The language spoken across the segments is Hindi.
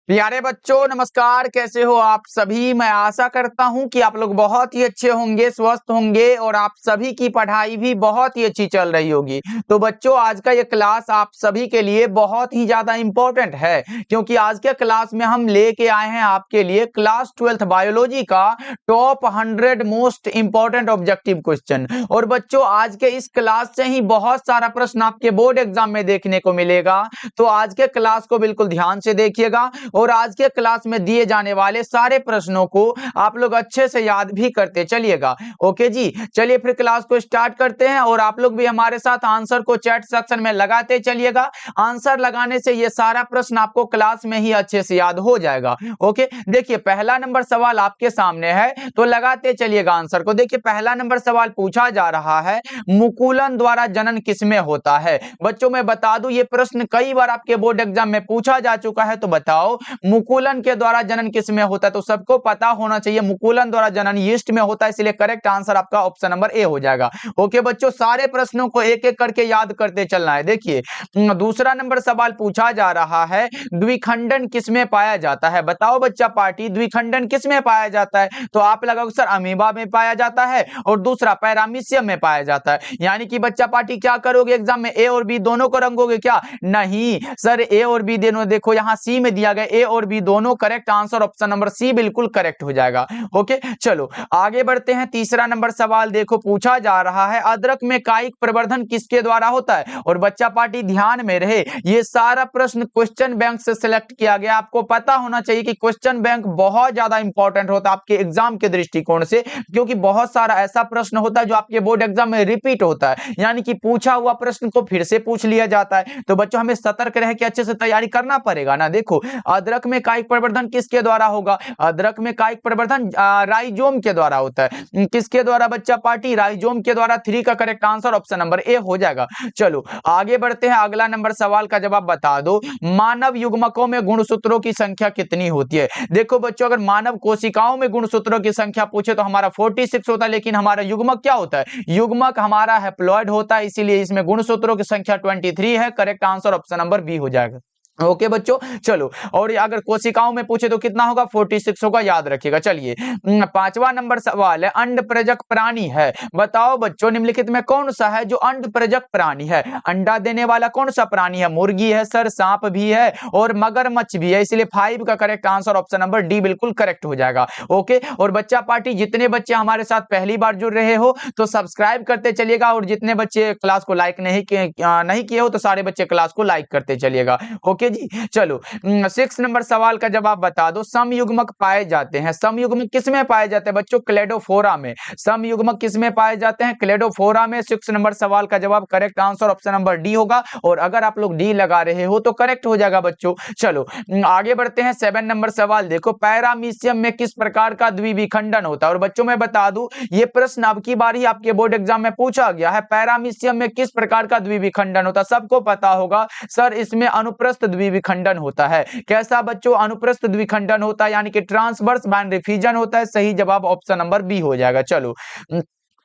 प्यारे बच्चों नमस्कार। कैसे हो आप सभी। मैं आशा करता हूं कि आप लोग बहुत ही अच्छे होंगे, स्वस्थ होंगे और आप सभी की पढ़ाई भी बहुत ही अच्छी चल रही होगी। तो बच्चों आज का ये क्लास आप सभी के लिए बहुत ही ज्यादा इंपॉर्टेंट है, क्योंकि आज के क्लास में हम लेके आए हैं आपके लिए क्लास 12th बायोलॉजी का top 100 most important objective question. और बच्चों आज के इस क्लास से ही बहुत सारा प्रश्न आपके बोर्ड एग्जाम में देखने को मिलेगा। तो आज के क्लास को बिल्कुल ध्यान से देखिएगा और आज के क्लास में दिए जाने वाले सारे प्रश्नों को आप लोग अच्छे से याद भी करते चलिएगा। ओके जी, चलिए फिर क्लास को स्टार्ट करते हैं और आप लोग भी हमारे साथ आंसर को चैट सेक्शन में लगाते चलिएगा। आंसर लगाने से ये सारा प्रश्न आपको क्लास में ही अच्छे से याद हो जाएगा। ओके, देखिए पहला नंबर सवाल आपके सामने है, तो लगाते चलिएगा आंसर को। देखिए पहला नंबर सवाल पूछा जा रहा है, मुकुलन द्वारा जनन किसमें होता है। बच्चों मैं बता दूं ये प्रश्न कई बार आपके बोर्ड एग्जाम में पूछा जा चुका है। तो बताओ मुकुलन के द्वारा जनन किसमें होता है। तो सबको पता होना चाहिए मुकुलन द्वारा जनन यीस्ट में होता है, इसलिए करेक्ट आंसर आपका ऑप्शन नंबर ए हो जाएगा। ओके बच्चों, सारे प्रश्नों को एक एक करके याद करते चलना है। देखिए दूसरा नंबर सवाल पूछा जा रहा है, द्विखंडन किसमें पाया जाता है। बताओ बच्चा पार्टी, द्विखंडन किसमें पाया जाता है। तो आप लगाओगे सर अमीबा में पाया जाता है और दूसरा पैरामीशियम में पाया जाता है। यानी कि बच्चा पार्टी क्या करोगे एग्जाम में, ए और बी दोनों को रंगोगे क्या। नहीं सर, ए और बी दोनों, देखो यहां सी में दिया गया ए और बी दोनों correct answer, option number C बिल्कुल करेक्ट हो जाएगा। ओके चलो आगे बढ़ते हैं। तीसरा नंबर सवाल देखो पूछा जा रहा है, अदरक में कायिक प्रवर्धन किसके द्वारा होता है। और बच्चा पार्टी ध्यान में रहे, ये सारा प्रश्न क्वेश्चन बैंक से सिलेक्ट किया गया। आपको पता होना चाहिए कि क्वेश्चन बैंक बहुत ज्यादा इंपॉर्टेंट होता है आपके एग्जाम के दृष्टिकोण से, क्योंकि बहुत सारा ऐसा प्रश्न होता है जो आपके बोर्ड एग्जाम में रिपीट होता है, यानी कि पूछा हुआ प्रश्न को फिर से पूछ लिया जाता है। तो बच्चों हमें सतर्क रह के अच्छे से तैयारी करना पड़ेगा ना। देखो अदरक में कायिक प्रवर्धन किसके द्वारा होगा। अदरक में कायिक प्रवर्धन राइजोम के द्वारा होता है। किसके द्वारा बच्चा पार्टी, राइजोम के द्वारा। 3 का correct answer option number A हो जाएगा। चलो आगे बढ़ते हैं, अगला नंबर सवाल का जवाब बता दो, मानव युग्मकों में गुणसूत्रों की संख्या कितनी होती है। देखो बच्चों अगर मानव कोशिकाओं में गुणसूत्रों की संख्या पूछे तो हमारा 46 होता है, लेकिन हमारा युग्मक क्या होता है, युग्मक हमारा हैप्लॉइड होता है, इसीलिए इसमें गुणसूत्रों की संख्या 23 है। Correct answer option number B हो जाएगा। ओके बच्चों चलो, और अगर कोशिकाओं में पूछे तो कितना होगा, 46 होगा, याद रखिएगा। चलिए पांचवा नंबर सवाल है, अंड प्रजक प्राणी है। बताओ बच्चों निम्नलिखित में कौन सा है जो अंड प्रजक प्राणी है। अंडा देने वाला कौन सा प्राणी है, मुर्गी है सर, सांप भी है और मगरमच्छ भी है, इसलिए 5 का correct answer option number D बिल्कुल करेक्ट हो जाएगा। ओके, और बच्चा पार्टी जितने बच्चे हमारे साथ पहली बार जुड़ रहे हो तो सब्सक्राइब करते चलिएगा, और जितने बच्चे क्लास को लाइक नहीं किए हो तो सारे बच्चे क्लास को लाइक करते चलिएगा। ओके जी चलो 6 नंबर सवाल का जवाब बता दो, समयुग्मक पाए जाते हैं। समयुग्मक किसमें पाए जाते हैं बच्चों, क्लेडोफोरा में। समयुग्मक किसमें पाए जाते हैं, क्लेडोफोरा में। 6 नंबर सवाल का जवाब correct answer option number D होगा, और अगर आप लोग डी लगा रहे हो तो करेक्ट हो जाएगा बच्चों। चलो आगे बढ़ते हैं। 7 नंबर सवाल देखो, पैरामीशियम में किस प्रकार का द्विविखंडन होता है। और बच्चों मैं बता दूं ये प्रश्न अब की बार ही आपके बोर्ड एग्जाम में पूछा गया है, पैरामीशियम में किस प्रकार का द्विविखंडन होता है। सबको पता होगा सर इसमें अनुप्रस्थ द्विविखंडन होता है। कैसा बच्चों, अनुप्रस्थ द्विखंडन होता है, यानी कि ट्रांसवर्स बैंड रिफ्यूजन होता है। सही जवाब ऑप्शन नंबर बी हो जाएगा। चलो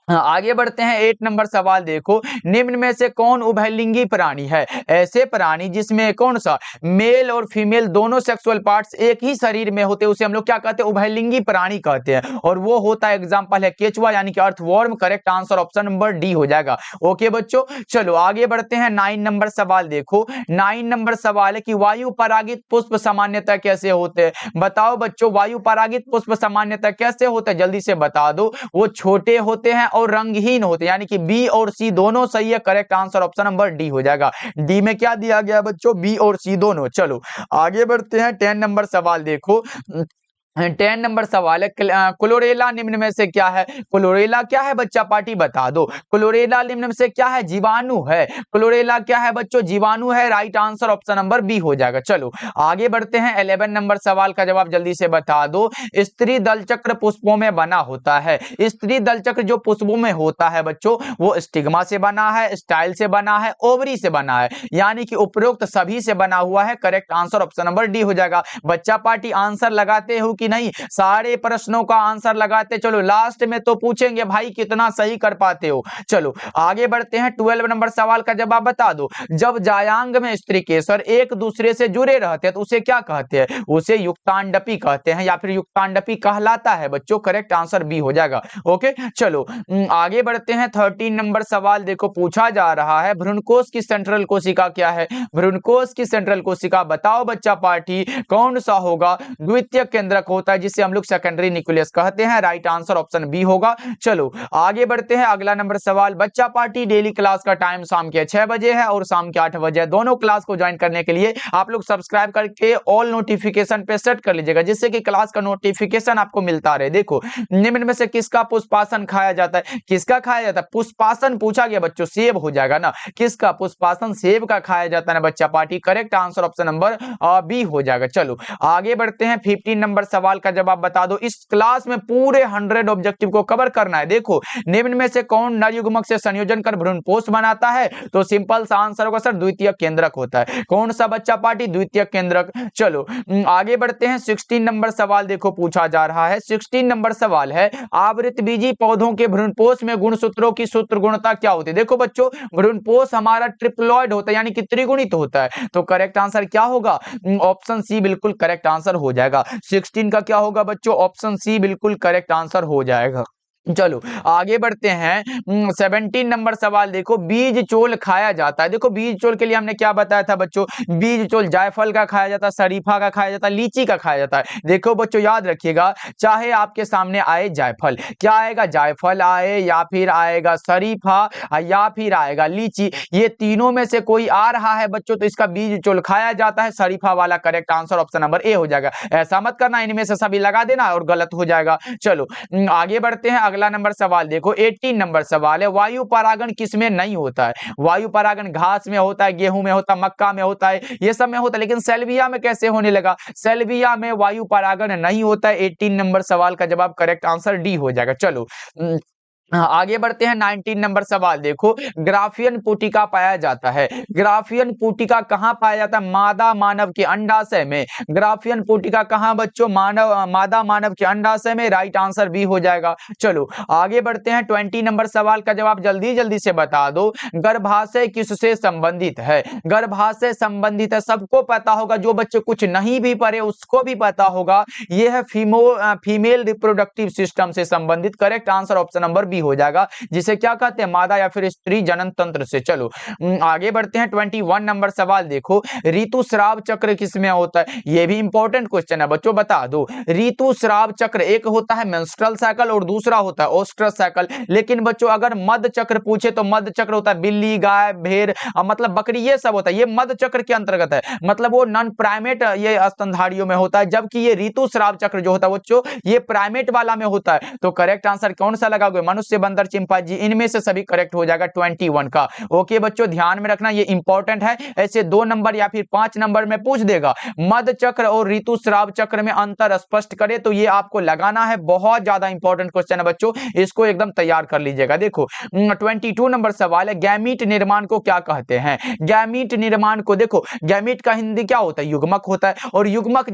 आगे बढ़ते हैं। 8 नंबर सवाल देखो, निम्न में से कौन उभयलिंगी प्राणी है। ऐसे प्राणी जिसमें कौन सा, मेल और फीमेल दोनों सेक्सुअल पार्ट्स एक ही शरीर में होते हैं, उसे हम लोग क्या कहते हैं, उभयलिंगी प्राणी कहते हैं। और वो होता है, एग्जांपल है केचुआ यानी कि earthworm. Correct answer option number D हो जाएगा। ओके बच्चों चलो आगे बढ़ते हैं। 9 नंबर सवाल देखो, 9 नंबर सवाल है कि वायु परागित पुष्प सामान्यतः कैसे होते हैं। बताओ बच्चों वायु परागित पुष्प सामान्यतः कैसे होते हैं, जल्दी से बता दो। वो छोटे होते हैं और रंगहीन होते हैं, यानी कि बी और सी दोनों सही है। Correct answer option number D हो जाएगा। डी में क्या दिया गया बच्चों, बी और सी दोनों। चलो आगे बढ़ते हैं। 10 नंबर सवाल देखो, 10 नंबर सवाल है, क्लोरेला निम्न में से क्या है। क्लोरेला क्या है बच्चा पार्टी बता दो। क्लोरेला निम्न में से क्या है, जीवाणु है। क्लोरेला क्या है बच्चों, जीवाणु है। Right answer option number B हो जाएगा। चलो आगे बढ़ते हैं। 11 नंबर सवाल का जवाब जल्दी से बता दो, स्त्री दल चक्र पुष्पों में बना होता है। स्त्री दल चक्र जो पुष्पों में होता है बच्चों, वो स्टिग्मा से बना है, स्टाइल से बना है, ओवरी से बना है, यानी कि उपरोक्त सभी से बना हुआ है। Correct answer option number D हो जाएगा। बच्चा पार्टी आंसर लगाते हो कि कि नहीं, सारे प्रश्नों का आंसर लगाते चलो, लास्ट में तो पूछेंगे भाई कितना सही कर पाते हो। चलो आगे बढ़ते हैं, 12 नंबर सवाल का जवाब बता दो। जब जायांग में स्त्री केसर एक दूसरे से जुड़े रहते हैं तो उसे क्या कहते हैं? उसे युक्तांडपी कहते हैं या फिर युक्तांडपी कहलाता है बच्चों। करेक्ट आंसर बी हो जाएगा। ओके चलो आगे बढ़ते हैं। 13 नंबर सवाल देखो पूछा जा रहा है, भ्रूणकोश की सेंट्रल कोशिका क्या है? भ्रूणकोश की सेंट्रल कोशिका बताओ बच्चा पार्टी, कौन सा होगा? द्वितीय केंद्रक होता है जिसे हम लोग सेकेंडरी न्यूक्लियस कहते हैं। राइट आंसर ऑप्शन बी होगा। चलो आगे बढ़ते हैं, अगला नंबर सवाल, बच्चा पार्टी डेली क्लास का टाइम शाम के 6 बजे है और शाम के 8 बजे है। दोनों क्लास को ज्वाइन करने के लिए आप लोग सब्सक्राइब करके ऑल नोटिफिकेशन पे सेट कर लीजिएगा, जिससे कि क्लास का नोटिफिकेशन आपको मिलता रहे। देखो निम्न में से किसका पुष्पासन खाया जाता है? किसका खाया जाता है? पुष्पासन पूछा गया बच्चों, सेब हो जाएगा ना। किसका पुष्पासन? सेब का खाया जाता है ना बच्चा party. Correct answer option number B हो जाएगा। चलो आगे बढ़ते हैं, 15 नंबर सवाल का जवाब बता दो। इस क्लास में पूरे 100 ऑब्जेक्टिव को कवर करना है। देखो निम्न में से कौन नर युग्मक से संयोजन कर भ्रूणपोष बनाता है? तो सिंपल सा आंसर होगा सर द्वितीय केंद्रक होता है। कौन सा बच्चा पार्टी? द्वितीय केंद्रक। चलो आगे बढ़ते हैं, 16 नंबर सवाल देखो पूछा जा रहा है। 16 नंबर सवाल है, आवृतबीजी पौधों के भ्रूणपोष में गुणसूत्रों की सूत्र गुणता क्या होती है? देखो बच्चों भ्रूणपोष हमारा ट्रिप्लॉइड होता है यानी कि त्रिगुणित होता है। तो करेक्ट आंसर क्या होगा? ऑप्शन सी बिल्कुल करेक्ट आंसर हो जाएगा। 16 का क्या होगा बच्चों? ऑप्शन सी बिल्कुल करेक्ट आंसर हो जाएगा। चलो आगे बढ़ते हैं, 17 नंबर सवाल देखो, बीज चोल खाया जाता है। देखो बीज चोल के लिए हमने क्या बताया था बच्चों? बीज चोल जायफल का खाया जाता है, शरीफा का खाया जाता है, लीची का खाया जाता है। देखो बच्चों याद रखिएगा, चाहे आपके सामने आए जायफल, क्या आएगा? जायफल आए या फिर आएगा शरीफा या फिर आएगा लीची, ये तीनों में से कोई आ रहा है बच्चों तो इसका बीज चोल खाया जाता है। शरीफा वाला correct answer option number A हो जाएगा। ऐसा मत करना इनमें से सभी लगा देना और गलत हो जाएगा। चलो आगे बढ़ते हैं, अगला नंबर सवाल देखो 18 नंबर सवाल है, वायु परागण किसमें नहीं होता है? वायु परागण घास में होता है, गेहूं में होता है, मक्का में होता है, ये सब में होता है, लेकिन सेल्विया में कैसे होने लगा? सेल्विया में वायु परागण नहीं होता है। 18 नंबर सवाल का जवाब करेक्ट आंसर डी हो जाएगा। चलो आगे बढ़ते हैं, 19 नंबर सवाल देखो, ग्राफियन पुटिका पाया जाता है। ग्राफियन पुटिका कहां पाया जाता है? मादा मानव के अंडाशय में। ग्राफियन पुटिका कहां बच्चों? मादा मानव के अंडाशय में। राइट आंसर बी हो जाएगा। चलो आगे बढ़ते हैं, 20 नंबर सवाल का जवाब जल्दी जल्दी से बता दो। गर्भाशय किससे संबंधित है? गर्भाशय संबंधित है, सबको पता होगा, जो बच्चे कुछ नहीं भी पढ़े उसको भी पता होगा। यह है फीमेल रिप्रोडक्टिव सिस्टम से संबंधित। Correct answer option number B हो जाएगा, जिसे क्या कहते हैं? मादा या फिर स्त्री जनन तंत्र से। चलो आगे बढ़ते हैं, 21 नंबर सवाल देखो, ऋतुस्राव चक्र किसमें होता है? यह भी इंपॉर्टेंट क्वेश्चन है बच्चों, बता दो। ऋतुस्राव चक्र एक होता है मेंस्ट्रुअल साइकिल और दूसरा होता है ओस्ट्रस साइकिल। लेकिन बच्चों अगर मध्य चक्र पूछे तो मध्य चक्र होता है बिल्ली, गाय, भेड़, मतलब बकरी, ये सब होता है, ये मध्य चक्र के अंतर्गत है, मतलब वो नॉन प्राइमेट ये स्तनधारियों में होता है, जबकि ये ऋतुस्राव चक्र जो होता है बच्चों ये प्राइमेट वाला में होता है। तो करेक्ट आंसर कौन सा लगाओगे? मनुष्य, बंदर, चिंपांजी, इनमें से सभी करेक्ट हो जाएगा 21 का। ओके बच्चों ध्यान में रखना, ये इंपॉर्टेंट है, ऐसे 2 नंबर या फिर 5 नंबर में पूछ देगा। मध्य चक्र और ऋतुस्राव चक्र में अंतर स्पष्ट करे तो ये आपको लगाना है, बहुत ज्यादा इंपॉर्टेंट क्वेश्चन है बच्चों, इसको एकदम तैयार कर लीजिएगा। देखो 22 नंबर सवाल है, गैमीट निर्माण को क्या कहते हैं? गैमीट निर्माण को देखो, गैमीट का हिंदी क्या होता है? युग्मक होता है, और युग्मक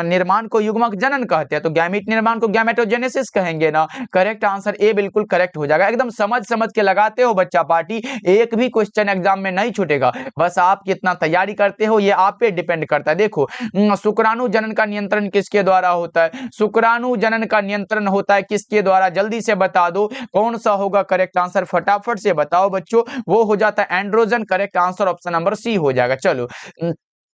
निर्माण को युग्मक जनन कहते हैं, तो गैमीट निर्माण को गैमेटोजेनेसिस कहेंगे ना। करेक्ट आंसर ए बिल्कुल करेक्ट हो जाएगा। एकदम समझ समझ के लगाते हो बच्चा पार्टी, एक भी क्वेश्चन एग्जाम में नहीं छूटेगा, बस आप कितना तैयारी करते हो ये आप पे डिपेंड करता है। देखो शुक्राणु जनन का नियंत्रण किसके द्वारा होता है? शुक्राणु जनन का नियंत्रण होता है किसके द्वारा? जल्दी से बता दो कौन सा होगा करेक्ट आंसर, फटाफट से बताओ बच्चों। वो हो जाता है androgen. Correct answer option number C हो जाएगा। चलो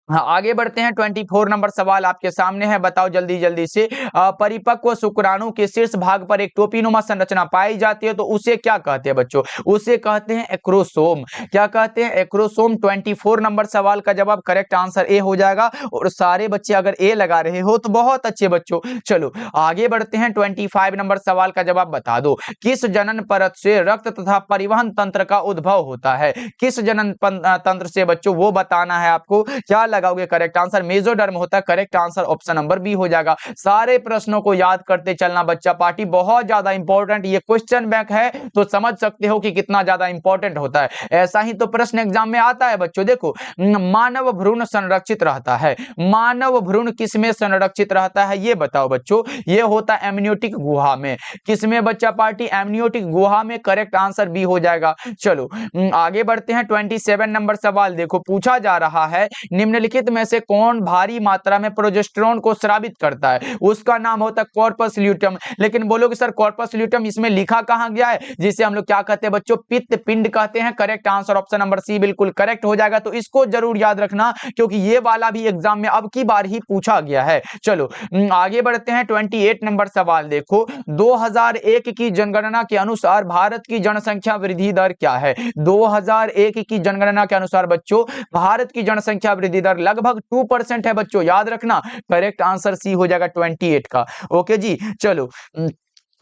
हाँ आगे बढ़ते हैं, 24 नंबर सवाल आपके सामने है, बताओ जल्दी जल्दी से। परिपक्व शुक्राणु के शीर्ष भाग पर एक टोपीनुमा संरचना पाई जाती है तो उसे क्या कहते हैं बच्चों? उसे कहते हैं एक्रोसोम। क्या कहते हैं? एक्रोसोम। 24 नंबर सवाल का जवाब करेक्ट आंसर ए हो जाएगा, और सारे बच्चे अगर ए लगा रहे हो तो बहुत अच्छे बच्चों। चलो आगे बढ़ते हैं, 25 नंबर सवाल का जवाब बता दो। किस जनन परत से रक्त तथा परिवहन तंत्र का उद्भव होता है? किस जनन तंत्र से बच्चों वो बताना है आपको। क्या लगाओगे करेक्ट आंसर? मेसोडर्म होता है correct answer, option number B हो जाएगा। सारे प्रश्नों को याद करते चलना बच्चा पार्टी, बहुत ज्यादा इंपॉर्टेंट ये क्वेश्चन बैंक है, तो समझ सकते हो कि कितना ज्यादा इंपॉर्टेंट होता है। ऐसा ही तो प्रश्न एग्जाम में आता है बच्चों। देखो, मानव भ्रूण संरक्षित रहता है, मानव भ्रूण किसमें संरक्षित रहता है ये बताओ बच्चों? ये होता है एमनियोटिक गुहा में। किसमें बच्चा पार्टी? एमनियोटिक गुहा में, करेक्ट आंसर बी हो जाएगा। चलो आगे बढ़ते हैं। 27 नंबर सवाल देखो, पूछा जा रहा है निम्नलिखित में से कौन भारी मात्रा में प्रोजेस्टेरोन को स्रावित करता है? उसका नाम होता है कॉर्पस ल्यूटियम। लेकिन बोलोगे सर कॉर्पस ल्यूटियम इसमें लिखा कहां गया है? जिसे हम लोग क्या कहते हैं बच्चों? पित्त पिंड कहते हैं, correct answer option number C बिल्कुल करेक्ट हो जाएगा। तो इसको जरूर याद रखना, क्योंकि ये वाला भी एग्जाम में अब की बार ही पूछा गया है। चलो आगे बढ़ते हैं। 28 नंबर सवाल देखो, 2001 की जनगणना के अनुसार भारत की जनसंख्या वृद्धि दर क्या है? 2001 की जनगणना के अनुसार बच्चों भारत की जनसंख्या वृद्धि दर लगभग 2% है बच्चों, याद रखना। करेक्ट आंसर सी हो जाएगा 28 का। ओके जी, चलो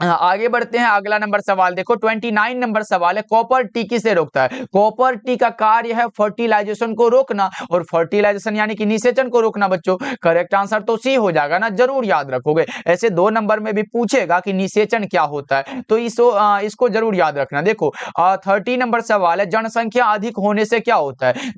आगे बढ़ते हैं। अगला नंबर सवाल देखो, 29 नंबर सवाल है, कॉपर टी किसे रोकता है? कॉपर टी का कार्य है फर्टिलाइजेशन को रोकना, और फर्टिलाइजेशन यानी कि निषेचन को रोकना बच्चों। करेक्ट आंसर तो सी हो जाएगा ना, जरूर याद रखोगे। ऐसे 2 नंबर में भी पूछेगा कि निषेचन क्या होता है, तो इसको जरूर याद रखना। देखो 30 नंबर सवाल है, जनसंख्या अधिक होने से क्या होता है?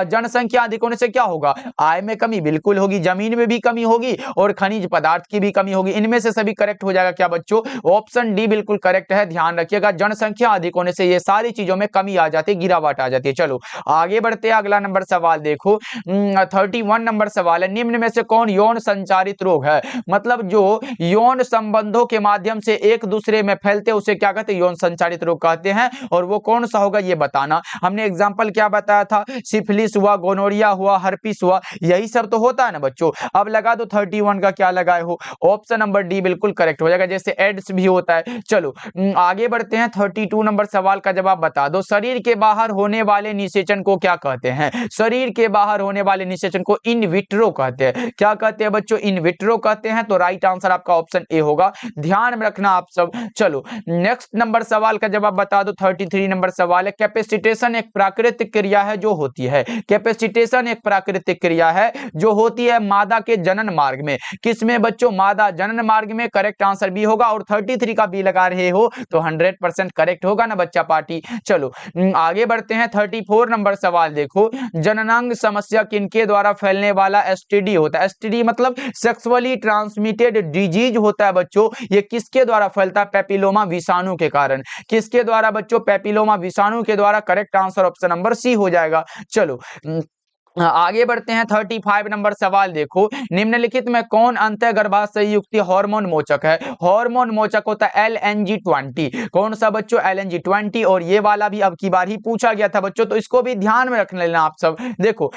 जनसंख्या अधिक होने से क्या होगा? आय में कमी बिल्कुल होगी, जमीन में भी कमी होगी, और खनिज पदार्थ की भी कमी होगी। इनमें से सभी करेक्ट हो जाएगा क्या बच्चों? ऑप्शन डी बिल्कुल करेक्ट है। ध्यान रखिएगा, जनसंख्या अधिक होने से ये सारी चीजों में कमी आ जाती है, गिरावट आ जाती है। चलो आगे बढ़ते हैं। अगला नंबर सवाल देखो, 31 नंबर सवाल है, निम्न में से कौन यौन संचारित रोग है? मतलब जो यौन संबंधों के माध्यम से एक दूसरे में फैलते हैं उसे क्या कहते हैं? यौन संचारित रोग कहते हैं। और वो कौन सा होगा ये बताना। हमने एग्जाम्पल क्या बताया था? सिफिलिस हुआ, गोनोरिया हुआ, हर्पिस हुआ, यही सब तो होता है ना बच्चों। अब लगा दो 31 का क्या लगाए हो? ऑप्शन नंबर डी बिल्कुल करेक्ट हो जाएगा, जैसे एड्स भी होता है। चलो आगे बढ़ते हैं। 32 नंबर सवाल का जवाब बता दो, शरीर के बाहर होने वाले निषेचन को क्या कहते हैं? शरीर के बाहर होने वाले निषेचन को इन विट्रो कहते हैं। क्या कहते हैं बच्चों? इन विट्रो कहते हैं। तो राइट आंसर आपका ऑप्शन ए होगा, ध्यान में रखना आप सब। चलो नेक्स्ट नंबर सवाल का जवाब बता दो। 33 नंबर सवाल है, कैपेसिटेशन एक प्राकृतिक क्रिया है जो होती है। कैपेसिटेशन एक प्राकृतिक क्रिया है जो होती है मादा के जनन मार्ग में। किसमें बच्चों? मादा जनन मार्ग में, करेक्ट आंसर बी होगा। और 33 का बी लगा रहे हो तो 100% करेक्ट होगा ना बच्चा पार्टी। चलो आगे बढ़ते हैं। 34 नंबर सवाल देखो, जननांग समस्या किनके द्वारा फैलने वाला एसटीडी होता है? एसटीडी मतलब सेक्सुअली ट्रांसमिटेड डिजीज होता है बच्चों। ये किसके द्वारा फैलता है? पेपिलोमा विषाणु के कारण। किसके द्वारा बच्चों? पेपिलोमा विषाणु के द्वारा। Correct answer option number C हो जाएगा। चलो आगे बढ़ते हैं। 35 नंबर सवाल देखो, निम्नलिखित में कौन अंतःगर्भाशय युक्ति हार्मोन मोचक है? हार्मोन मोचक होता है LNG20। कौन सा बच्चों? LNG20। और ये वाला भी अब की बार ही पूछा गया था बच्चों, तो इसको भी ध्यान में रख लेना आप सब। देखो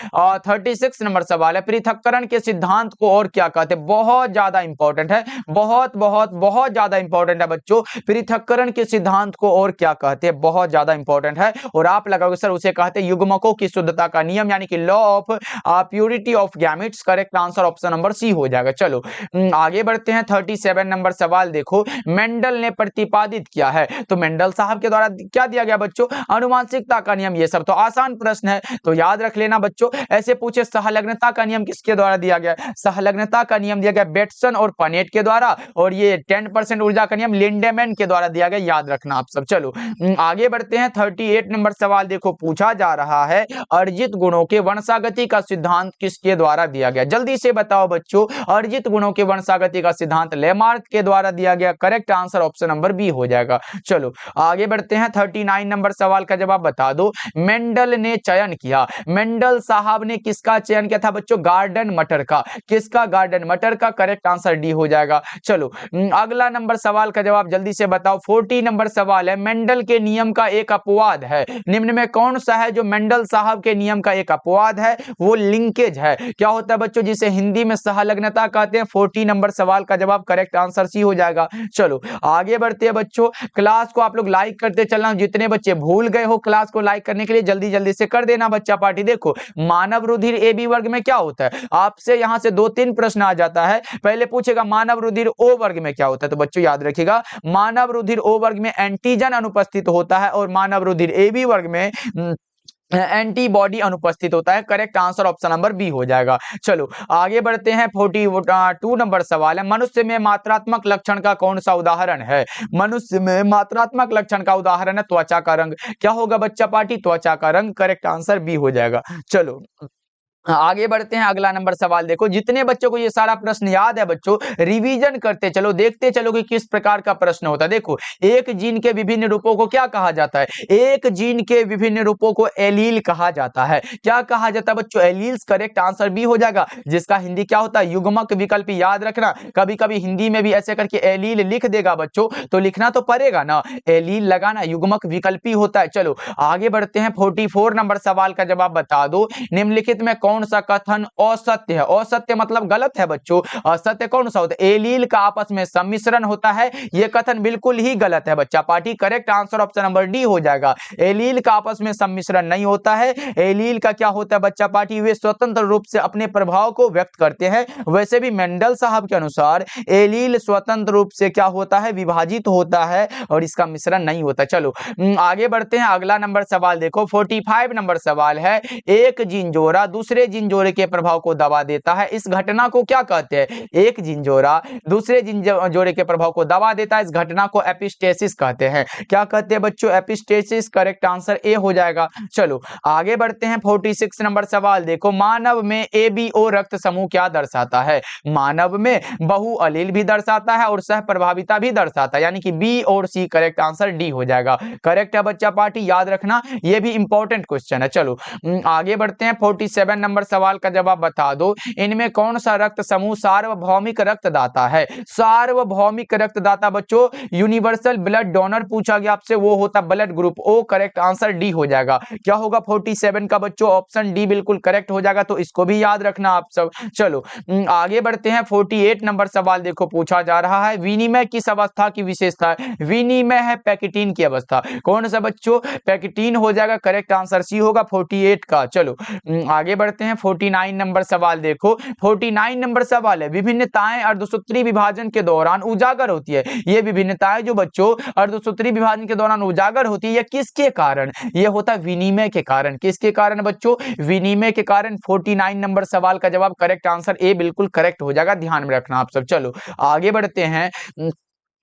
36 नंबर सवाल है, पृथक्करण के सिद्धांत को और क्या कहते हैं? बहुत ज्यादा इंपॉर्टेंट है, बहुत बहुत बहुत ज्यादा इंपॉर्टेंट है बच्चों। पृथक्करण के सिद्धांत को और क्या कहते हैं? बहुत ज्यादा इंपॉर्टेंट है। और आप लगाओगे सर उसे कहते हैं युग्मकों की शुद्धता का नियम, यानी कि law of purity of gametes. Correct answer option number C हो जाएगा। चलो आगे बढ़ते हैं। 37 नंबर सवाल देखो, मेंडल ने प्रतिपादित किया है। तो मेंडल साहब के द्वारा क्या दिया गया बच्चों? अनुवांशिकता का नियम। ये सब तो आसान प्रश्न है, तो याद रख लेना बच्चों। ऐसे पूछे सहलग्नता का नियम किसके द्वारा दिया गया? सहलग्नता का नियम दिया गया बेटसन और पनेट के द्वारा। और ये 10% ऊर्जा का नियम लिंडेमैन के द्वारा दिया गया, याद रखना आप सब। चलो आगे बढ़ते हैं। 38 नंबर सवाल देखो, पूछा जा रहा है अर्जित गुणों के वंशागति का सिद्धांत किसके द्वारा दिया गया? जल्दी से बताओ बच्चों, अर्जित गुणों के वंशागति का सिद्धांत लेमार्क के द्वारा दिया गया। Correct answer option number B हो जाएगा। चलो आगे बढ़ते हैं। 39 नंबर सवाल का जवाब बता दो, मेंडल ने चयन किया। मेंडल साहब ने किसका चयन किया था बच्चों? गार्डन मटर का। किसका? गार्डन मटर का। करेक्ट आंसर डी हो जाएगा। चलो अगला नंबर सवाल का जवाब जल्दी से बताओ। 40 नंबर सवाल है, मेंडल के नियम का एक अपवाद है। निम्न में कौन सा है जो मेंडल साहब के नियम का एक अपवाद है? वो लिंकेज है। क्या होता है बच्चों? जिसे हिंदी में सहलग्नता कहते हैं। 40 नंबर सवाल का जवाब करेक्ट आंसर सी हो जाएगा। चलो आगे बढ़ते हैं बच्चों। क्लास को आप लोग लाइक करते चलना। जितने बच्चे भूल गए हो क्लास को लाइक करने के लिए, जल्दी जल्दी से कर देना बच्चा पार्टी। देखो मानव रुधिर AB वर्ग में क्या होता है? आपसे यहां से 2-3 प्रश्न आ जाता है। पहले पूछेगा मानव रुधिर O वर्ग में क्या होता है? तो बच्चों याद रखिएगा, मानव रुधिर O वर्ग में एंटीजन अनुपस्थित होता है, और मानव रुधिर AB वर्ग में एंटीबॉडी अनुपस्थित होता है। Correct answer option number B हो जाएगा। चलो आगे बढ़ते हैं। 42 नंबर सवाल है, मनुष्य में मात्रात्मक लक्षण का कौन सा उदाहरण है? मनुष्य में मात्रात्मक लक्षण का उदाहरण है त्वचा का रंग। क्या होगा बच्चा पार्टी? त्वचा का रंग। करेक्ट आंसर बी हो जाएगा। चलो आगे बढ़ते हैं। अगला नंबर सवाल देखो, जितने बच्चों को ये सारा प्रश्न याद है बच्चों, रिवीजन करते चलो, देखते चलो कि किस प्रकार का प्रश्न होता है। देखो, एक जीन के विभिन्न रूपों को क्या कहा जाता है? एक जीन के विभिन्न रूपों को एलील कहा जाता है। क्या कहा जाता है बच्चों? एलील्स। करेक्ट आंसर बी हो जाएगा, जिसका हिंदी क्या होता है? युग्मक विकल्प। याद रखना, कभी कभी हिंदी में भी ऐसे करके एलील लिख देगा बच्चों, तो लिखना तो पड़ेगा ना, एलील लगाना, युग्मक विकल्पी होता है। चलो आगे बढ़ते हैं। 44 नंबर सवाल का जवाब बता दो, निम्नलिखित में कौन सा कथन असत्य है? असत्य मतलब गलत है बच्चों। असत्य कौन सा होता है? एलील का आपस में सम्मिश्रण होता है। यह कथन बिल्कुल ही गलत है बच्चा party. Correct answer option number D हो जाएगा। एलील का आपस में सम्मिश्रण नहीं होता है। एलील का क्या होता है बच्चा पार्टी? वे स्वतंत्र रूप से अपने प्रभाव को व्यक्त करते हैं। वैसे भी मेंडल साहब के अनुसार एलील स्वतंत्र रूप से क्या होता है? विभाजित होता है, और इसका मिश्रण नहीं होता। चलो आगे बढ़ते हैं। अगला नंबर सवाल देखो, 45 नंबर सवाल है, एक जीन जोड़ा दूसरे जीन जोड़े के प्रभाव को दबा देता है, इस घटना को क्या कहते हैं? एक जीन जोड़ा दूसरे जीन जोड़े के प्रभाव को दबा देता है, इस घटना को एपिस्टेसिस कहते हैं। क्या कहते हैं बच्चों? एपिस्टेसिस। करेक्ट आंसर ए हो जाएगा। चलो आगे बढ़ते हैं। 46 नंबर सवाल देखो, मानव में एबीओ रक्त समूह क्या दर्शाता है? मानव में बहु अलील भी दर्शाता है और सह प्रभाविता भी दर्शाता है, यानी कि बी और सी। करेक्ट आंसर डी हो जाएगा। करेक्ट है बच्चा पार्टी, याद रखना, यह भी इंपॉर्टेंट क्वेश्चन है। चलो आगे बढ़ते हैं। 47 नंबर सवाल का जवाब बता दो, इनमें कौन सा रक्त समूह सार्वभौमिक रक्तदाता है? सार्वभौमिक रक्तदाता बच्चों, यूनिवर्सल ब्लड डोनर पूछा गया आपसे, वो होता blood group O. Correct answer D हो जाएगा। क्या होगा 47 का बच्चों? ऑप्शन डी बिल्कुल करेक्ट हो जाएगा, तो इसको भी याद रखना आप सब। चलो आगे बढ़ते हैं। 48 नंबर सवाल देखो, पूछा जा रहा है, विनिमय किस अवस्था की विशेषता है? विनिमय है पैकेटीन की अवस्था। कौन सा बच्चों? पैकेटीन हो जाएगा। करेक्ट आंसर सी होगा 48 का। चलो आगे बढ़ते हैं। 49 नंबर सवाल देखो, 49 नंबर सवाल है, विभिन्नताएं अर्धसूत्री विभाजन के दौरान उजागर होती है। ये विभिन्नताएं जो बच्चों अर्धसूत्री विभाजन के दौरान उजागर होती है, ये किसके कारण? ये होता है विनिमय के कारण। किसके कारण बच्चों? विनिमय के कारण। 49 नंबर सवाल का जवाब करेक्ट आंसर ए बिल्कुल करेक्ट हो जाएगा, ध्यान में रखना आप सब। चलो आगे बढ़ते हैं।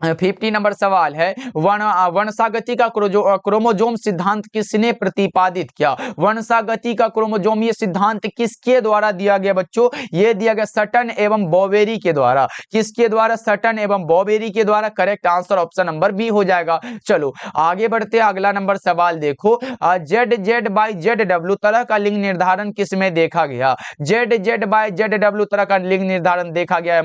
50 नंबर सवाल है, वंशागति का क्रोमोजोम सिद्धांत किसने प्रतिपादित किया? वंशागति का क्रोमोजोम ये सिद्धांत किसके द्वारा दिया गया बच्चों? ये दिया गया सटन एवं बॉवेरी के द्वारा। किसके द्वारा? सटन एवं बॉवेरी के द्वारा। Correct answer option number B हो जाएगा। चलो आगे बढ़ते हैं। अगला नंबर सवाल देखो, Z Z by Z W तरह का लिंग निर्धारण किसमें देखा गया? Z Z by Z W तरह का लिंग निर्धारण देखा गया है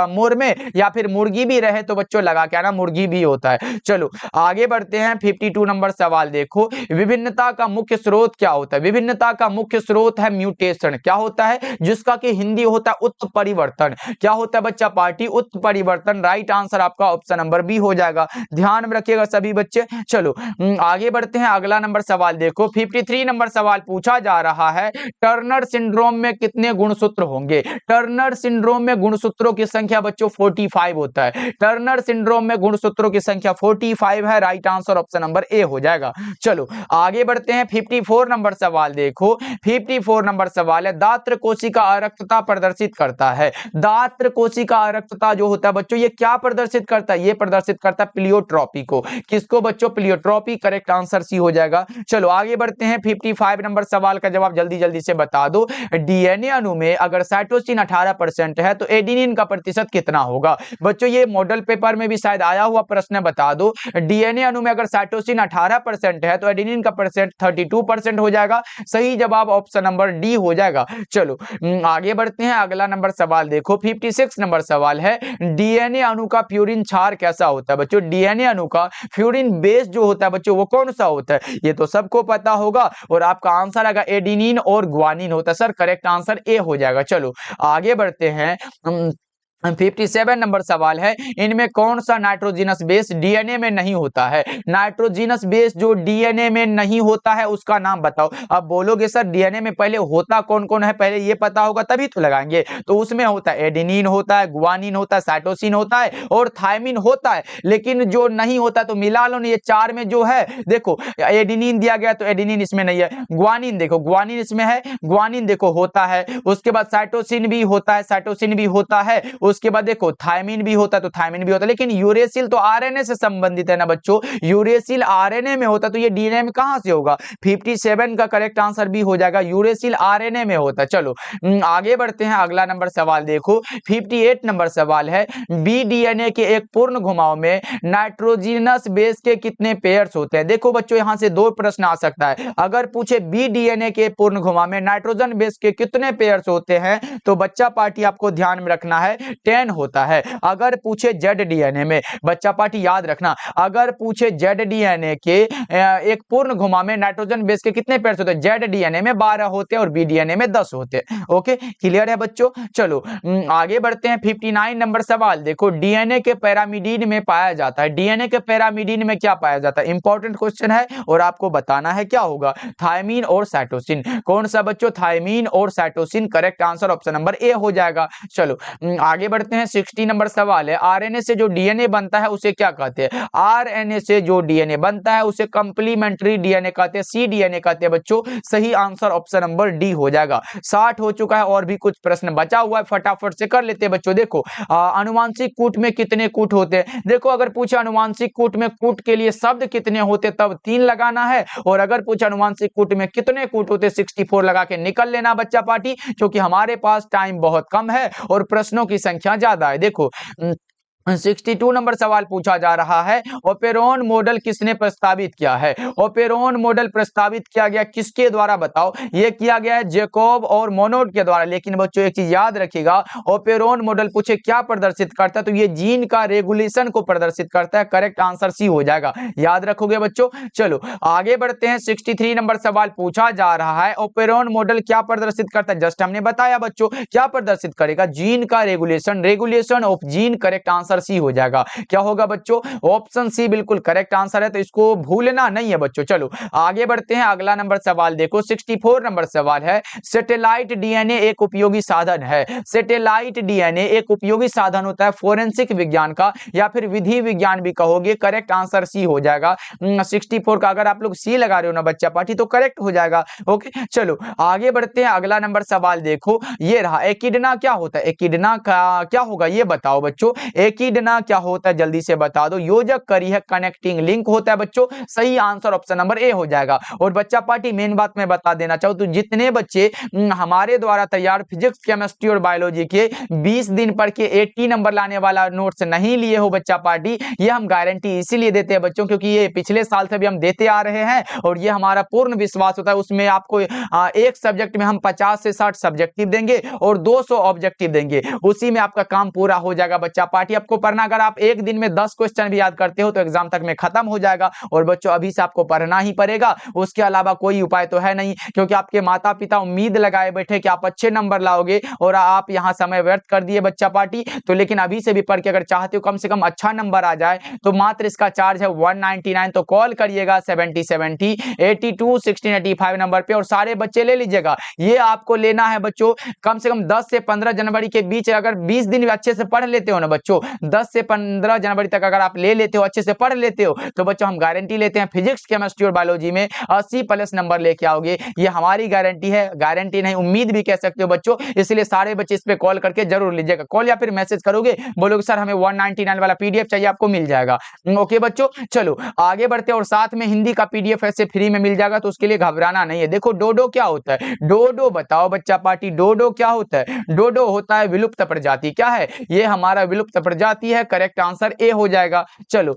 मोर में, या फिर मुर्गी भी रहे तो बच्चों लगा क्या ना, मुर्गी भी होता है। चलो आगे बढ़ते हैं। 52 नंबर सवाल देखो, विभिन्नता का मुख्य स्रोत क्या होता है? विभिन्नता का मुख्य स्रोत है म्यूटेशन। क्या होता है? जिसका कि हिंदी होता है उत्परिवर्तन। क्या होता है बच्चा पार्टी? उत्परिवर्तन। राइट आंसर आपका ऑप्शन नंबर बी हो जाएगा, ध्यान में रखिएगा सभी बच्चे। चलो आगे बढ़ते हैं। अगला नंबर सवाल देखो, 53 नंबर सवाल पूछा जा रहा है, टर्नर सिंड्रोम में कितने गुणसूत्र होंगे? टर्नर सिंड्रोम में गुणसूत्रों की संख्या बच्चों 45 होता है। टर्नर सिंड्रोम में गुणसूत्रों की संख्या 45 है। Right answer option number A हो जाएगा। चलो आगे बढ़ते हैं। 54 नंबर सवाल देखो, 54 नंबर सवाल है, दात्र कोशिका अरक्तता प्रदर्शित करता है। दात्र कोशिका अरक्तता जो होता है बच्चों, ये क्या प्रदर्शित करता है? ये प्रदर्शित करता है प्लियोट्रॉपी को। किसको बच्चों? प्लियोट्रॉपी। करेक्ट आंसर सी हो जाएगा। चलो आगे बढ़ते हैं। 55 नंबर सवाल का जवाब जल्दी जल्दी से बता दो, डीएनए अणु में अगर साइटोसिन 18% है तो एडेनिन का प्रतिशत कितना होगा? बच्चों ये मॉडल पेपर में भी शायद आया हुआ प्रश्न, बता दो। डीएनए अणु में अगर साइटोसिन 18% है तो एडेनिन का परसेंट 32% हो जाएगा। सही जवाब ऑप्शन नंबर डी हो जाएगा। चलो आगे बढ़ते हैं। अगला नंबर सवाल देखो, 56 नंबर सवाल है, डीएनए अणु का फ्यूरिन क्षार कैसा होता है? बच्चों डीएनए अणु का फ्यूरिन बेस जो होता है बच्चों, वो कौन सा होता है? ये तो सबको पता होगा, और आपका आंसर आएगा एडेनिन और ग्वानिन होता है। सर करेक्ट आंसर ए हो जाएगा। चलो आगे बढ़ते हैं। 57 नंबर सवाल है, इनमें कौन सा नाइट्रोजिनस बेस डीएनए में नहीं होता है? नाइट्रोजिनस बेस जो डीएनए में नहीं होता है उसका नाम बताओ। अब बोलोगे सर डीएनए में पहले होता कौन कौन है, पहले ये पता होगा तभी तो लगाएंगे। तो उसमें होता है एडेनिन होता है, गुआनिन होता है, साइटोसिन होता है और थायमिन होता है। लेकिन जो नहीं होता तो मिला लो ना, ये चार में जो है देखो एडेनिन दिया गया तो एडेनिन इसमें नहीं है। गुआनिन देखो, गुआनिन इसमें है, गुआनिन देखो होता है। उसके बाद साइटोसिन भी होता है, साइटोसिन भी होता है। उसके बाद देखो थायमिन भी होता है, तो थायमिन भी होता है। लेकिन यूरेसिल तो आरएनए से संबंधित है ना बच्चों, यूरेसिल आरएनए में होता, तो ये डीएनए में कहां से होगा? 57 का करेक्ट आंसर भी हो जाएगा, यूरेसिल आरएनए में होता। चलो आगे बढ़ते हैं, अगला नंबर सवाल देखो। 58 नंबर सवाल है, बी डीएनए के एक पूर्ण घुमाव में नाइट्रोजिनस बेस के कितने पेयर्स होते हैं? देखो बच्चों यहां से दो प्रश्न आ सकता है। अगर पूछे बी डीएनए के पूर्ण घुमाव में नाइट्रोजन बेस के कितने पेयर्स होते हैं, तो बच्चा पार्टी आपको ध्यान में रखना है 10 होता है। अगर पूछे जेड डीएनए में, बच्चा पार्टी याद रखना, अगर पूछे जेड डीएनए के एक पूर्ण घुमाव में नाइट्रोजन बेस के कितने पेयर्स होते हैं? जेड डीएनए में 12 होते हैं और बी डीएनए में 10 होते हैं। ओके क्लियर है बच्चों? चलो आगे बढ़ते हैं। 59 नंबर सवाल देखो, डीएनए के पैरामिडीन में पाया जाता है, डीएनए के पैरामिडीन में क्या पाया जाता है? इंपॉर्टेंट क्वेश्चन है और आपको बताना है क्या होगा, थायमीन और साइटोसिन। कौन सा बच्चों? थायमीन और cytosine. Correct answer option number A हो जाएगा। चलो आगे बढ़ते हैं। 60 नंबर सवाल है, आरएनए से जो डीएनए बनता है उसे क्या कहते हैं? आरएनए से जो डीएनए बनता है उसे कंप्लीमेंट्री डीएनए कहते हैं, सी डीएनए कहते हैं बच्चों। सही आंसर ऑप्शन नंबर डी हो जाएगा। 60 हो चुका है और भी कुछ प्रश्न बचा हुआ है, फटाफट से कर लेते हैं बच्चों। देखो अनुवांशिक कूट में कितने कूट होते हैं? देखो अगर पूछे अनुवांशिक कूट में कूट के लिए शब्द कितने होते तब 3 लगाना है, और अगर पूछे अनुवांशिक कूट में कितने कूट होते 64 लगा के निकल लेना बच्चा पार्टी, क्योंकि हमारे पास टाइम बहुत कम है और प्रश्नों की संख्या ज्यादा है। देखो 62 नंबर सवाल पूछा जा रहा है, ओपेरॉन मॉडल किसने प्रस्तावित किया है? ओपेरॉन मॉडल प्रस्तावित किया गया किसके द्वारा बताओ? यह किया गया है जैकोब और मोनोड के द्वारा। लेकिन बच्चों एक चीज याद रखिएगा, ओपेरॉन मॉडल पूछे क्या प्रदर्शित करता है, तो ये जीन का रेगुलेशन को प्रदर्शित करता है। करेक्ट आंसर सी हो जाएगा, याद रखोगे बच्चों। चलो आगे बढ़ते हैं। 63 नंबर सवाल पूछा जा रहा है, ओपेरॉन मॉडल क्या प्रदर्शित करता है? जस्ट हमने बताया बच्चों, क्या प्रदर्शित करेगा? जीन का regulation, regulation of gene. Correct answer C हो जाएगा। क्या होगा बच्चों? ऑप्शन सी बिल्कुल करेक्ट आंसर है, तो इसको भूलना नहीं है बच्चों। चलो आगे बढ़ते हैं, अगला नंबर सवाल देखो। 64 नंबर सवाल है, सैटेलाइट डीएनए एक उपयोगी साधन है। सैटेलाइट डीएनए एक उपयोगी साधन होता है फोरेंसिक विज्ञान का, या फिर विधि विज्ञान भी कहोगे। करेक्ट आंसर सी हो जाएगा। 64 का अगर आप लोग सी लगा रहे हो ना बच्चा पार्टी, तो करेक्ट हो जाएगा। ओके चलो आगे बढ़ते हैं, अगला नंबर सवाल देखो, ये रहा। एकिडना क्या होता है? एकिडना का क्या होगा ये बताओ बच्चों। एकिडना क्या होता है जल्दी से बता दो। योजक करी है, कनेक्टिंग लिंक होता है बच्चों। सही आंसर ऑप्शन नंबर ए हो जाएगा। और बच्चा पार्टी मेन बात मैं बता देना चाहूँ तो जितने बच्चे हमारे द्वारा तैयार फिजिक्स, केमिस्ट्री और बायोलॉजी के 20 दिन पढ़ के 80 नंबर लाने वाला नोट्स नहीं लिए हो बच्चा पार्टी, ये हम गारंटी इसीलिए देते हैं बच्चों क्योंकि ये पिछले साल से भी हम देते आ रहे हैं और ये हमारा पूर्ण विश्वास होता है। उसमें आपको एक सब्जेक्ट में हम 50 से 60 सब्जेक्टिव देंगे और 200 ऑब्जेक्टिव देंगे, उसी में आपका काम पूरा हो जाएगा बच्चा पार्टी। आपको पढ़ना, अगर आप एक दिन में 10 क्वेश्चन भी याद करते हो तो एग्जाम तक में खत्म हो जाएगा। और बच्चों अभी से आपको पढ़ना ही पड़ेगा, उसके अलावा कोई उपाय तो है नहीं, क्योंकि आपके माता पिता उम्मीद लगाए बैठे कि आप अच्छे नंबर लाओगे और आप यहां समय व्यर्थ कर दिए बच्चा पार्टी। तो लेकिन अभी से भी पढ़ के अगर चाहते हो कम से कम अच्छा नंबर आ जाए तो मात्र इसका चार्ज है 199। तो कॉल करिएगा 7070 82 1685 नंबर पे और सारे बच्चे ले लीजिएगा। ये आपको लेना है बच्चों कम से कम 10 से 15 जनवरी के बीच। अगर 20 दिन अच्छे से पढ़ लेते हो ना बच्चों, 10 से 15 जनवरी तक अगर आप ले लेते हो, अच्छे से पढ़ लेते हो, तो बच्चों हम गारंटी लेते हैं फिजिक्स, केमिस्ट्री और बायोलॉजी में 80+ नंबर लेके आओगे। ये हमारी गारंटी है, गारंटी नहीं उम्मीद भी कह सकते हो बच्चों। इसलिए सारे बच्चे इस पे कॉल करके जरूर लीजिएगा। कॉल या फिर मैसेज करोगे, बोलोगे सर हमें 199 वाला पीडीएफ चाहिए, आपको मिल जाएगा। ओके बच्चों चलो आगे बढ़ते हैं। और साथ में हिंदी का पीडीएफ ऐसे फ्री में मिल जाएगा, तो उसके लिए घबराना नहीं है। देखो डोडो क्या होता है? डोडो बताओ बच्चा पार्टी, डोडो क्या होता है? डोडो होता है विलुप्त प्रजाति। क्या है ये? हमारा विलुप्त प्रजाति है। करेक्ट आंसर ए हो जाएगा। चलो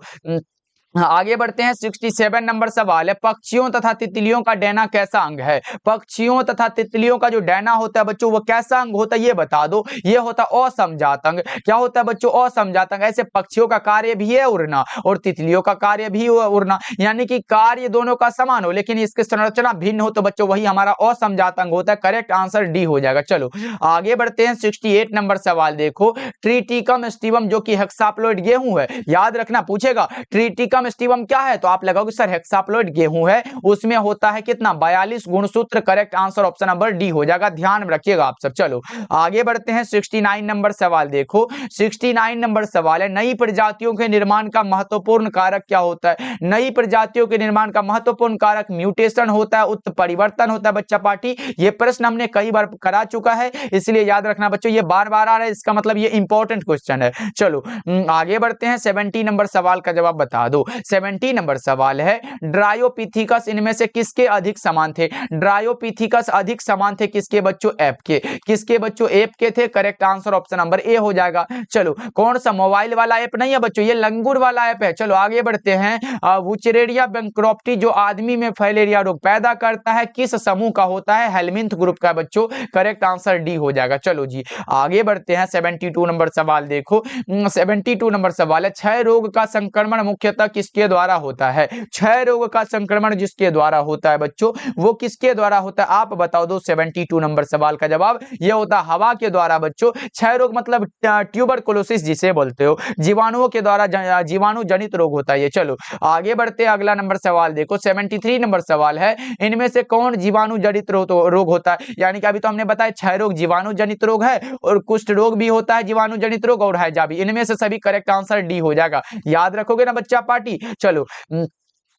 आगे बढ़ते हैं। 67 नंबर सवाल है, पक्षियों तथा तितलियों का डैना कैसा अंग है? पक्षियों तथा तितलियों का जो डैना होता है बच्चों, वो कैसा अंग होता है ये बता दो। ये होता है असमजात अंग। क्या होता है बच्चों? असमजात अंग। ऐसे पक्षियों का कार्य भी है उड़ना और तितलियों का कार्य भी उड़ना, यानी कि कार्य दोनों का समान हो लेकिन इसकी संरचना भिन्न हो, तो बच्चों वही हमारा असमजात अंग होता है। करेक्ट आंसर डी हो जाएगा। चलो आगे बढ़ते हैं। 68 नंबर सवाल देखो, ट्रिटिकम स्टिवम जो कि हेक्साप्लॉइड गेहूं है, याद रखना पूछेगा ट्रिटिकम स्टिवम क्या है, तो आप लगाओगे सर हेक्साप्लॉइड गेहूं है, उसमें होता है कितना 42 गुणसूत्र। Correct answer option number D हो जाएगा, ध्यान में रखिएगा आप सब। चलो आगे बढ़ते हैं। 69 नंबर सवाल देखो, 69 नंबर सवाल है, नई प्रजातियों के निर्माण का महत्वपूर्ण कारक क्या होता है? नई प्रजातियों के निर्माण का महत्वपूर्ण कारक म्यूटेशन होता है, उत्परिवर्तन होता है। बच्चा पार्टी ये प्रश्न हमने कई बार करा चुका है, इसलिए याद रखना बच्चों, ये बार बार आ रहा है, इसका मतलब ये इंपॉर्टेंट क्वेश्चन है। चलो आगे बढ़ते हैं। 70 नंबर सवाल का जवाब बता दो। 70 नंबर सवाल है, ड्रायोपिथिकस इनमें से किसके अधिक समान थे? ड्रायोपिथिकस अधिक समान थे किसके बच्चों? एप के। किसके बच्चों? एप के थे। Correct answer option number A हो जाएगा। चलो कौन सा मोबाइल वाला ऐप नहीं है बच्चों, ये लंगूर वाला ऐप है। चलो आगे बढ़ते हैं। वुचरेरिया बैंक्रोप्टी जो आदमी में फाइलेरिया रोग पैदा करता है किस समूह का होता है? हेलमिंथ ग्रुप का बच्चों। करेक्ट आंसर डी हो जाएगा। चलो जी आगे बढ़ते हैं। 72 नंबर सवाल देखो, 72 नंबर सवाल है, क्षय रोग का संक्रमण मुख्यतः किसके द्वारा होता है? क्षय रोग का संक्रमण जिसके द्वारा होता है बच्चों, वो किसके द्वारा होता है आप बताओ दो। 72 नंबर सवाल का जवाब ये होता है हवा के द्वारा बच्चों। क्षय रोग मतलब ट्यूबरकुलोसिस जिसे बोलते हो, जीवाणुओं के द्वारा जीवाणु जनित रोग होता है ये। चलो आगे बढ़ते अगला नंबर सवाल देखो। 73 नंबर सवाल है, इनमें से कौन जीवाणु जनित रोग होता है? यानी कि अभी तो हमने बताया क्षय रोग जीवाणु जनित रोग है और कुष्ठ रोग भी होता है जीवाणु जनित रोग और हैजा भी, इनमें से सभी करेक्ट आंसर डी हो जाएगा। याद रखोगे ना बच्चा पार्टी। चलो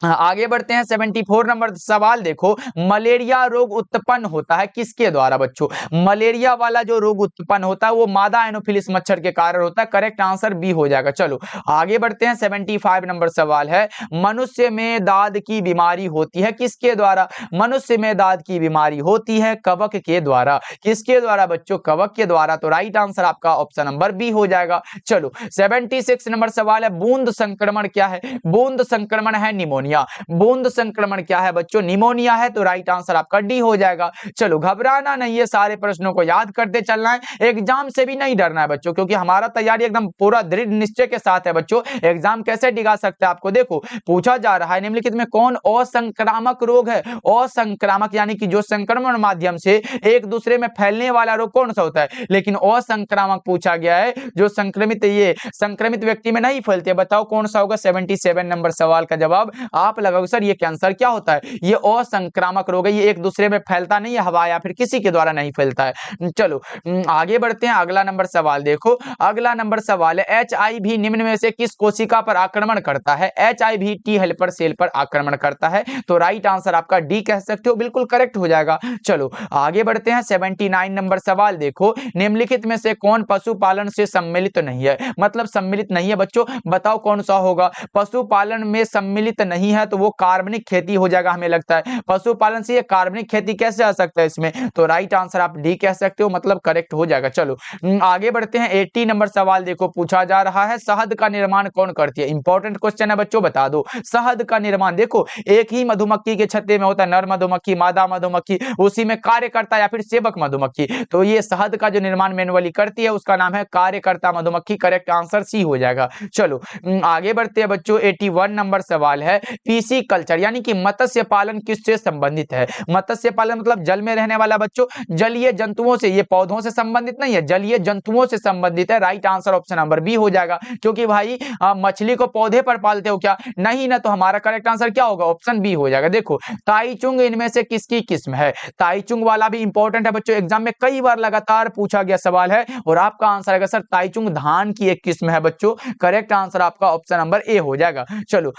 आगे बढ़ते हैं। 74 नंबर सवाल देखो, मलेरिया रोग उत्पन्न होता है किसके द्वारा बच्चों? मलेरिया वाला जो रोग उत्पन्न होता है वो मादा एनोफिलिस मच्छर के कारण होता है। करेक्ट आंसर बी हो जाएगा। चलो आगे बढ़ते हैं। 75 नंबर सवाल है, मनुष्य में दाद की बीमारी होती है किसके द्वारा? मनुष्य में दाद की बीमारी होती है कवक के द्वारा। किसके द्वारा बच्चों? कवक के द्वारा। तो राइट आंसर आपका ऑप्शन नंबर बी हो जाएगा। चलो 76 नंबर सवाल है, बूंद संक्रमण क्या है? बूंद संक्रमण है निमोनिया। बूंद संक्रमण क्या है बच्चों? निमोनिया है। तो राइट आंसर आपका डी हो जाएगा। चलो घबराना नहीं है, सारे प्रश्नों को याद करते चलना है, एग्जाम से भी नहीं डरना है बच्चों, क्योंकि हमारा तैयारी एकदम पूरा दृढ़ निश्चय के साथ है बच्चों। एग्जाम कैसे डिगा सकते हैं आपको, देखो पूछा जा रहा है निम्नलिखित में कौन असंक्रामक रोग है? असंक्रामक यानी कि जो संक्रमण माध्यम से एक दूसरे में फैलने वाला रोग कौन सा होता है, लेकिन असंक्रामक पूछा गया है, जो संक्रमित ये संक्रमित व्यक्ति में नहीं फैलते। बताओ कौन सा होगा? 77 नंबर सवाल का जवाब आप लगाओगे सर ये कैंसर क्या होता है? ये असंक्रामक रोग है, ये एक दूसरे में फैलता नहीं है, हवा या फिर किसी के द्वारा नहीं फैलता है। चलो आगे बढ़ते हैं। अगला नंबर सवाल देखो, अगला नंबर सवाल है, HIV निम्न में से किस कोशिका पर आक्रमण करता है? HIV टी हेल्पर सेल पर आक्रमण करता है। तो राइट आंसर आपका डी कह सकते हो, बिल्कुल करेक्ट हो जाएगा। चलो आगे बढ़ते हैं। 79 नंबर सवाल देखो, निम्नलिखित में से कौन पशुपालन से सम्मिलित नहीं है? मतलब सम्मिलित नहीं है बच्चों, बताओ कौन सा होगा? पशुपालन में सम्मिलित नहीं है तो वो कार्बनिक खेती हो जाएगा हमें लगता है। पशुपालन से ये कार्बनिक खेती कैसे आ सकता है इसमें? तो राइट आंसर आप डी कह सकते हो, मतलब करेक्ट हो जाएगा। चलो आगे बढ़ते हैं। 80 नंबर सवाल देखो, पूछा जा रहा है, शहद का निर्माण कौन करती है? इंपॉर्टेंट क्वेश्चन है बच्चों, बता दो। शहद का निर्माण देखो एक ही मधुमक्खी के छत्ते में होता है, नर मधुमक्खी, मादा मधुमक्खी, उसी में कार्यकर्ता या फिर सेवक मधुमक्खी। तो ये शहद का जो निर्माण मैन्युअली करती है उसका नाम है कार्यकर्ता मधुमक्खी। करेक्ट आंसर सी हो जाएगा। चलो आगे बढ़ते हैं बच्चों। 81 नंबर सवाल है, पीसी कल्चर यानी कि मत्स्य पालन किससे संबंधित है? मत्स्य पालन मतलब जल में रहने वाला बच्चों, जलीय जंतुओं से, ये पौधों से संबंधित नहीं है, जलीय जंतुओं से संबंधित है। Right answer option number B हो जाएगा। क्योंकि भाई मछली को पौधे पर पालते हो क्या? नहीं ना, तो हमारा करेक्ट आंसर क्या होगा? ऑप्शन बी हो जाएगा। देखो ताइचुंग इनमें से किसकी किस्म है? ताइचुंग वाला भी इंपॉर्टेंट है बच्चों, एग्जाम में कई बार लगातार पूछा गया सवाल है और आपका आंसर आएगा सर ताइचुंग धान की एक किस्म है बच्चों। करेक्ट आंसर आपका ऑप्शन नंबर ए हो जाएगा। चलो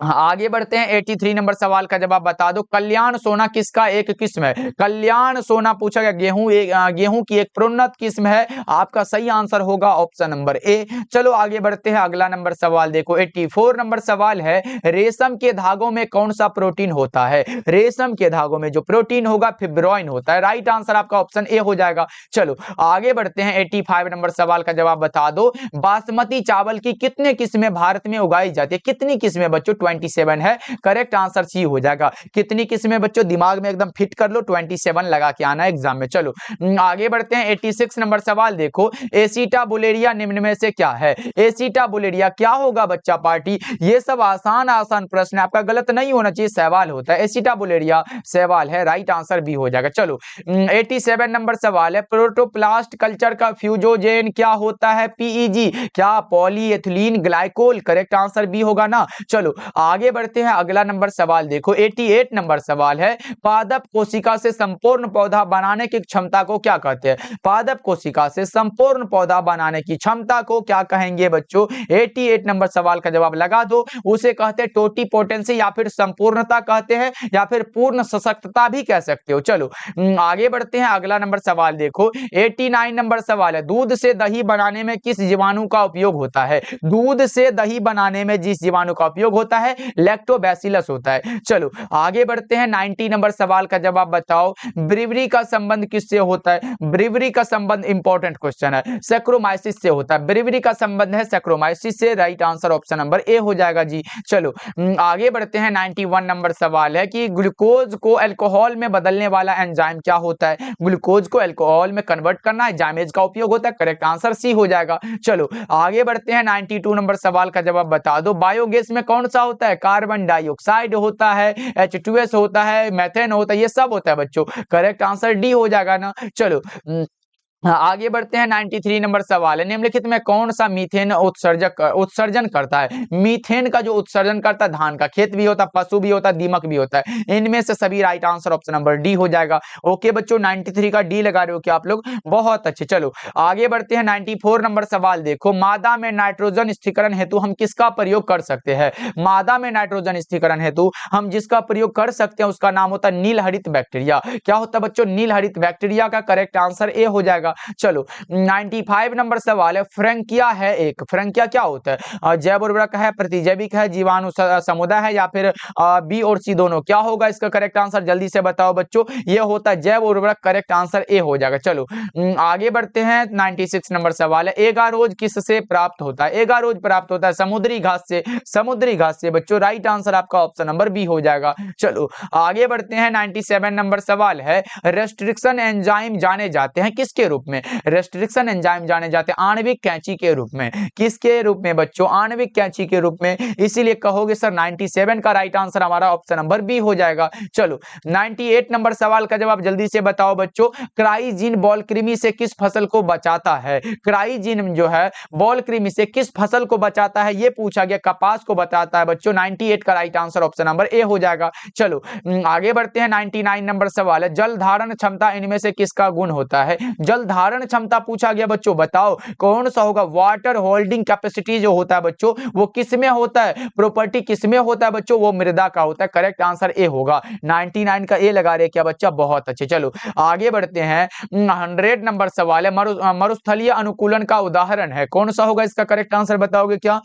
हाँ, आगे बढ़ते हैं। 83 नंबर सवाल का जवाब बता दो। कल्याण सोना किसका एक किस्म है? कल्याण सोना पूछा गया, गेहूं की एक प्रोन्नत किस्म है। आपका सही आंसर होगा ऑप्शन नंबर ए। चलो आगे बढ़ते हैं, अगला नंबर सवाल देखो। 84 नंबर सवाल है, रेशम के धागों में कौन सा प्रोटीन होता है? रेशम के धागों में जो प्रोटीन होगा फिब्रोइन होता है। राइट आंसर आपका ऑप्शन ए हो जाएगा। चलो आगे बढ़ते हैं। 85 नंबर सवाल का जवाब बता दो। बासमती चावल की कितने किस्में भारत में उगाई जाती है? कितनी किस्में बच्चों? 27 है। करेक्ट आंसर सी हो जाएगा। कितनी किस्में बच्चों? दिमाग में एकदम फिट कर लो, 27 लगा के आना एग्जाम में। चलो आगे बढ़ते हैं। 86 नंबर सवाल देखो। एसिटाबुलेरिया निम्न में से क्या है? एसिटाबुलेरिया क्या होगा बच्चा पार्टी? ये सब आसान आसान प्रश्न है, आपका गलत नहीं होना चाहिए, सवाल होता है। एसिटाबुलेरिया सवाल है, राइट आंसर भी हो जाएगा। चलो 87 नंबर सवाल है, प्रोटोप्लास्ट कल्चर का फ्यूजोजेन क्या होता है? पीईजी। क्या? Polyethylene glycol. करेक्ट आंसर भी होगा ना। चलो आगे बढ़ते हैं, अगला नंबर सवाल देखो। 88 नंबर सवाल है, पादप कोशिका से संपूर्ण पौधा बनाने की क्षमता को क्या कहते हैं? पादप कोशिका से संपूर्ण पौधा बनाने की क्षमता को क्या कहेंगे बच्चों? 88 नंबर सवाल का जवाब लगा दो। उसे कहते हैं टोटिपोटेंसी, या फिर संपूर्णता कहते हैं, या फिर पूर्ण सशक्तता भी कह सकते हो। चलो आगे बढ़ते हैं, अगला नंबर सवाल देखो। 89 नंबर सवाल है, दूध से दही बनाने में किस जीवाणु का उपयोग होता है? दूध से दही बनाने में जिस जीवाणु का उपयोग होता है, लैक्टोबैसिलस होता है। चलो आगे बढ़ते हैं। 90 नंबर सवाल का जवाब बताओ। ब्रीवरी का संबंध किससे होता है? ब्रीवरी का संबंध इंपॉर्टेंट क्वेश्चन है, सैक्रोमाइसिस से होता है। ब्रीवरी का संबंध है सैक्रोमाइसिस से। Right answer option number A हो जाएगा जी। चलो आगे बढ़ते हैं। 91 नंबर सवाल है कि ग्लूकोज को अल्कोहल में बदलने वाला एंजाइम क्या होता है? ग्लूकोज को अल्कोहल में कन्वर्ट करना एंजाइमेज का उपयोग होता है। करेक्ट आंसर सी हो जाएगा। चलो आगे बढ़ते हैं। 92 नंबर सवाल का जवाब बता दो। बायोगैस में कौन सा होता है? कार्बन डाइऑक्साइड होता है, H2S होता है, मेथेन होता है, ये सब होता है बच्चों। करेक्ट आंसर डी हो जाएगा ना। चलो हाँ, आगे बढ़ते हैं। 93 नंबर सवाल है, निम्नलिखित में कौन सा मीथेन उत्सर्जन करता है? मीथेन का जो उत्सर्जन करता है, धान का खेत भी होता है, पशु भी होता है, दीमक भी होता है, इनमें से सभी। Right answer option number D हो जाएगा। ओके बच्चों, 93 का डी लगा रहे हो क्या आप लोग? बहुत अच्छे। चलो आगे बढ़ते हैं। 94 नंबर सवाल देखो। मादा में नाइट्रोजन स्थिरीकरण हेतु हम किसका प्रयोग कर सकते हैं? मादा में नाइट्रोजन स्थिरीकरण हेतु हम जिसका प्रयोग कर सकते हैं उसका नाम होता है नीलहरित बैक्टीरिया। क्या होता है बच्चों? नीलहरित बैक्टीरिया का करेक्ट आंसर ए हो जाएगा। चलो 95 नंबर सवाल है, फ्रंकिया है एक। फ्रंकिया क्या होता है? जैव उर्वरक है, प्रतिजैविक है, जीवाणु समुदाय है, या फिर बी और सी दोनों? क्या होगा इसका करेक्ट आंसर? जल्दी से बताओ बच्चों। ये होता है जैव उर्वरक। करेक्ट आंसर ए हो जाएगा। चलो आगे बढ़ते हैं। 96 नंबर सवाल है, एगारोज किससे प्राप्त होता है? एगारोज प्राप्त होता है समुद्री घास से। समुद्री घास से बच्चों। राइट आंसर आपका ऑप्शन नंबर बी हो जाएगा। चलो आगे बढ़ते हैं। 97 नंबर सवाल है, रेस्ट्रिक्शन एंजाइम जाने जाते हैं किसके रूप में? रेस्ट्रिक्शन एंजाइम जाने जाते हैं आणविक कैंची के रूप में। किसके रूप में बच्चों? आणविक कैंची के रूप में। इसीलिए कहोगे सर 97 का राइट आंसर हमारा ऑप्शन नंबर बी हो जाएगा। चलो 98 नंबर सवाल का जवाब जल्दी से बताओ बच्चों। क्राइजीन बॉल कृमि से किस फसल को बचाता है? क्राइजीन जो है बॉल कृमि से किस फसल को बचाता है, ये पूछा गया। कपास को बताता है बच्चों। 98 का right answer option number A हो जाएगा। चलो आगे बढ़ते हैं। 99 नंबर सवाल है, जल धारण क्षमता इनमें से किसका गुण होता है? जल धारण क्षमता पूछा गया बच्चों, बताओ कौन सा होगा? वाटर होल्डिंग कैपेसिटी जो होता है बच्चों, वो किसमें होता है? प्रॉपर्टी किसमें होता है बच्चों? वो मृदा का होता है। करेक्ट आंसर ए होगा। 99 का ए लगा रहे क्या बच्चा? बहुत अच्छे। चलो आगे बढ़ते हैं। 100 नंबर सवाल है, मरुस्थलीय अनुकूलन का उदाहरण है कौन सा होगा? इसका करेक्ट आंसर बताओगे क्या?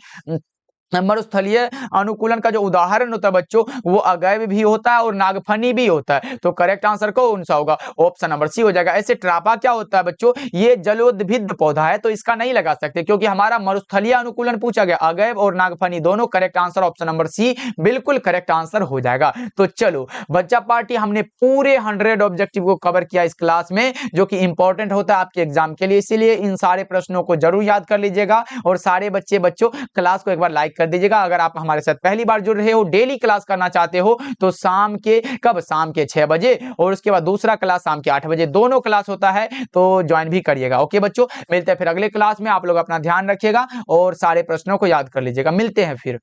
मरुस्थलीय अनुकूलन का जो उदाहरण होता है बच्चों, वो अगैव भी होता है और नागफनी भी होता है। तो करेक्ट आंसर कौन सा होगा? ऑप्शन नंबर सी हो जाएगा। ऐसे ट्रापा क्या होता है बच्चों? ये जलोद्भिद पौधा है, तो इसका नहीं लगा सकते क्योंकि हमारा मरुस्थलीय अनुकूलन पूछा गया। अगैव और नागफनी दोनों। Correct answer option number C बिल्कुल करेक्ट आंसर हो जाएगा। तो चलो बच्चा पार्टी, हमने पूरे 100 ऑब्जेक्टिव को कवर किया इस क्लास में, जो कि इंपॉर्टेंट होता है आपके एग्जाम के लिए। इसीलिए इन सारे प्रश्नों को जरूर याद कर लीजिएगा। और सारे बच्चों क्लास को एक बार लाइक कर दीजिएगा। अगर आप हमारे साथ पहली बार जुड़ रहे हो, डेली क्लास करना चाहते हो, तो शाम के 6 बजे और उसके बाद दूसरा क्लास शाम के 8 बजे, दोनों क्लास होता है, तो ज्वाइन भी करिएगा। ओके बच्चों, मिलते हैं फिर अगले क्लास में। आप लोग अपना ध्यान रखिएगा और सारे प्रश्नों को याद कर लीजिएगा। मिलते हैं फिर।